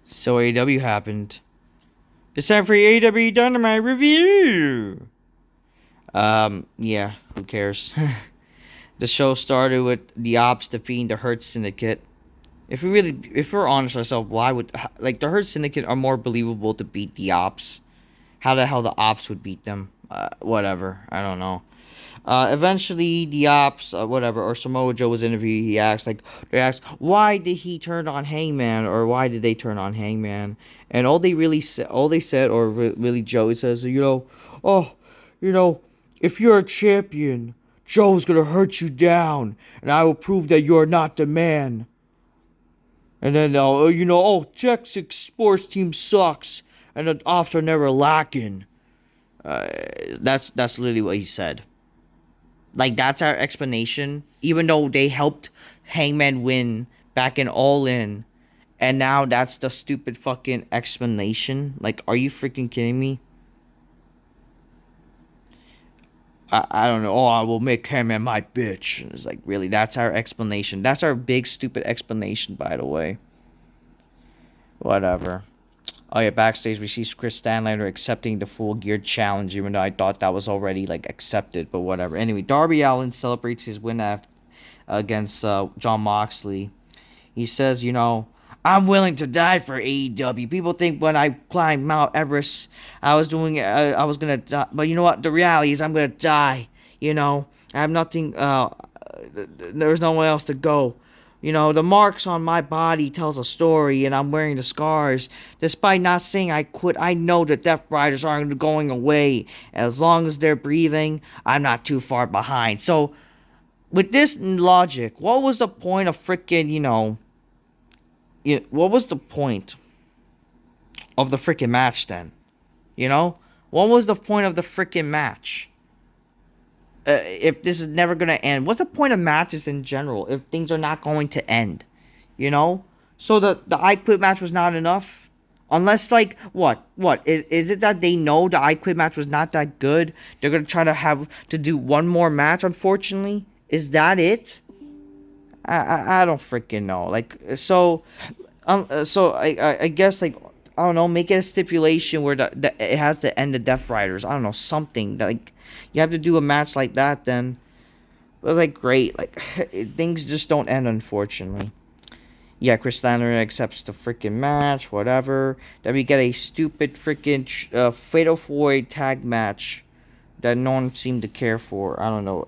So AEW happened. It's time for AEW Dynamite review. Yeah, who cares? The show started with the Opps defeating the Hurt Syndicate. If we're honest with ourselves, why would the Hurt Syndicate are more believable to beat the Opps? How the hell the Opps would beat them? Whatever, I don't know. Eventually, the Opps, whatever, or Samoa Joe was interviewed. They asked, why did he turn on Hangman, or why did they turn on Hangman? And all they said, or really Joey says, oh, you know, if you're a champion, Joe's gonna hurt you down, and I will prove that you're not the man. And then, Texas sports team sucks, and the Opps are never lacking. That's literally what he said. Like, that's our explanation. Even though they helped Hangman win back in All In. And now that's the stupid fucking explanation. Like, are you freaking kidding me? I don't know. Oh, I will make Hangman my bitch. And it's like, really? That's our explanation. That's our big stupid explanation, by the way. Whatever. Oh yeah, backstage we see Chris Stanlander accepting the full gear challenge, even though I thought that was already like accepted, but whatever. Anyway, Darby Allin celebrates his win against John Moxley. He says, I'm willing to die for AEW. People think when I climbed Mount Everest, I was gonna die, but you know what? The reality is I'm gonna die. I have nothing. There's nowhere else to go. The marks on my body tells a story, and I'm wearing the scars. Despite not saying I quit, I know the Deathriders aren't going away. As long as they're breathing, I'm not too far behind. So, with this logic, what was the point of freaking, what was the point of the freaking match then? What was the point of the freaking match? If this is never going to end, what's the point of matches in general if things are not going to end? So the I Quit match was not enough, unless like what is it that they know the I Quit match was not that good? They're gonna try to have to do one more match. Unfortunately, is that it? I don't freaking know. I guess like I don't know, make it a stipulation where it has to end the Deathriders. I don't know, something that, like, you have to do a match like that then. But like, great, like things just don't end, unfortunately. Yeah, Chris Stanley accepts the freaking match, whatever. Then we get a stupid freaking Fatal 4-Way tag match that no one seemed to care for. I don't know.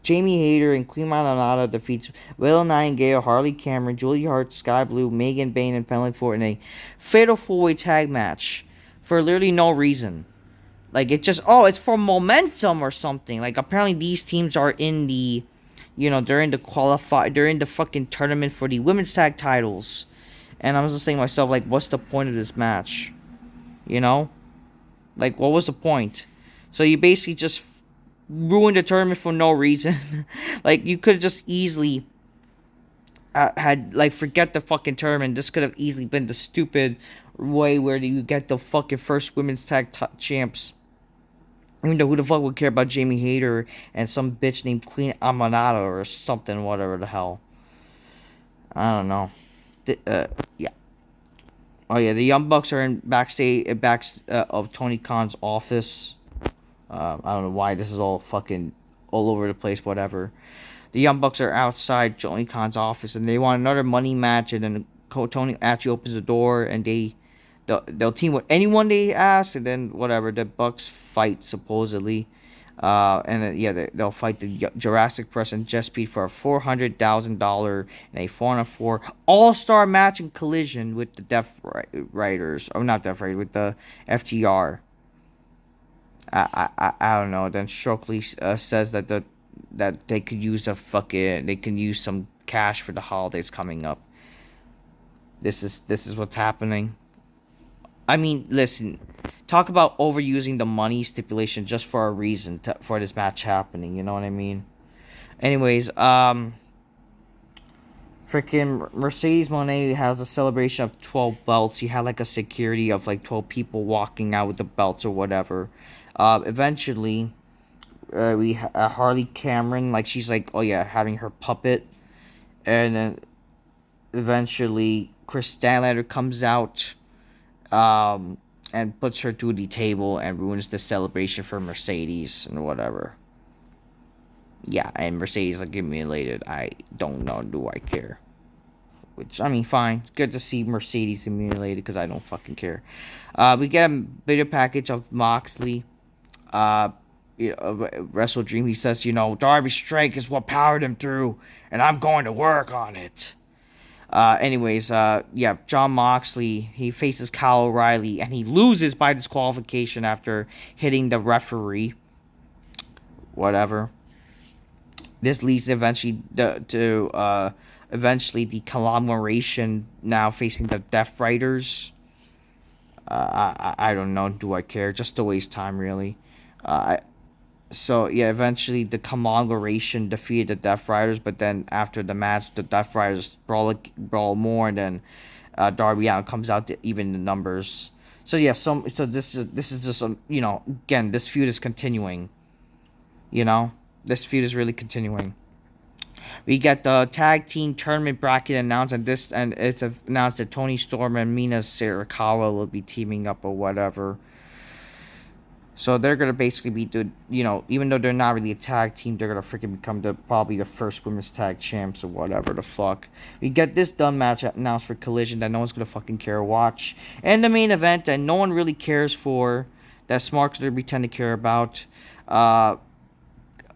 Jamie Hayter and Queen Malanata defeats Will Nightingale, Harley Cameron, Julie Hart, Sky Blue, Megan Bayne, and Penalty Ford in a Fatal 4-Way tag match for literally no reason. Like, it's for momentum or something. Like, apparently these teams are in the, they're in the fucking tournament for the women's tag titles. And I was just saying to myself, like, what's the point of this match? Like, what was the point? So you basically just ruined the tournament for no reason. Like, you could have just easily forget the fucking tournament. This could have easily been the stupid way where you get the fucking first women's tag champs. Even though who the fuck would care about Jamie Hayter and some bitch named Queen Amanada or something, whatever the hell. I don't know. Yeah. Oh yeah, the Young Bucks are in backstage of Tony Khan's office. I don't know why this is all fucking all over the place, whatever. The Young Bucks are outside Tony Khan's office, and they want another money match, and then Tony actually opens the door, and they'll team with anyone they ask, and then whatever, the Bucks fight, supposedly. And then, they'll fight the Jurassic Press and Jet Speed for a $400,000 in a 4-on-4 all-star match in Collision with the Death Riders. Or not Death Riders, with the FTR. I don't know. Then Stokely says that they could use some cash for the holidays coming up. This is what's happening. I mean, listen, talk about overusing the money stipulation just for a reason for this match happening. You know what I mean? Anyways, freaking Mercedes Moné has a celebration of 12 belts. He had like a security of like 12 people walking out with the belts or whatever. Eventually, we Harley Cameron, like, she's like, oh yeah, having her puppet, and then eventually Chris Stanlander comes out, um, and puts her through the table and ruins the celebration for Mercedes and whatever. Yeah, and Mercedes like humiliated. I don't know. Do I care? Which, I mean, fine. Good to see Mercedes humiliated because I don't fucking care. We get a video package of Moxley. Wrestle Dream. He says, Darby's strength is what powered him through, and I'm going to work on it. John Moxley, he faces Kyle O'Reilly, and he loses by disqualification after hitting the referee. Whatever. This leads eventually to the conglomeration now facing the Deathriders. I don't know. Do I care? Just to waste time, really. Eventually the conglomeration defeated the Deathriders, but then after the match, the Deathriders brawl more, and then Darby Allin comes out to even the numbers. So this is just again, this feud is continuing. This feud is really continuing. We get the tag team tournament bracket announced, and it's announced that Tony Storm and Mina Sirikawa will be teaming up or whatever. So they're gonna basically be even though they're not really a tag team, they're gonna freaking become probably the first women's tag champs or whatever the fuck. We get this done match announced for Collision that no one's gonna fucking care or watch, and the main event that no one really cares for, that Smark's gonna pretend to care about.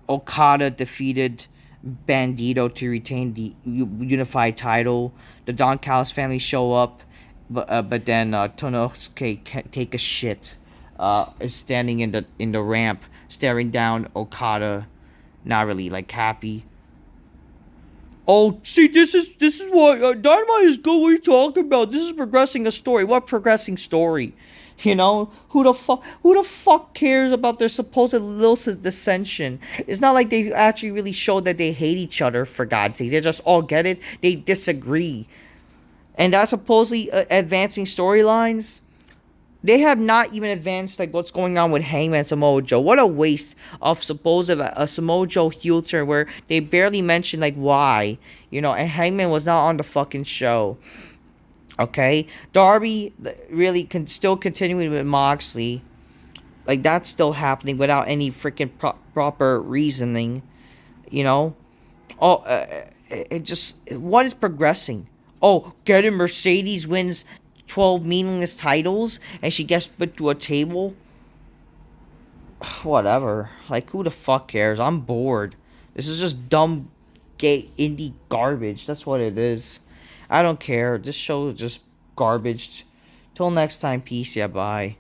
Okada defeated Bandito to retain the unified title. The Don Callis family show up, but then Tonosuke take a shit. Is standing in the ramp, staring down Okada, not really happy. Oh, see, this is what Dynamite is good. What are you talking about? This is progressing a story. What progressing story? Who the fuck cares about their supposed little dissension? It's not like they actually really showed that they hate each other, for God's sake. They just all get it. They disagree. And that's supposedly advancing storylines. They have not even advanced what's going on with Hangman and Samoa Joe. What a waste of supposed a Samoa Joe heel turn where they barely mentioned why. And Hangman was not on the fucking show. Okay, Darby really still continuing with Moxley, that's still happening without any freaking proper reasoning, what is progressing? Oh, getting Mercedes wins 12 meaningless titles and she gets put to a table. Whatever. Who the fuck cares? I'm bored. This is just dumb, gay indie garbage. That's what it is. I don't care. This show is just garbage. Till next time, peace. Yeah, bye.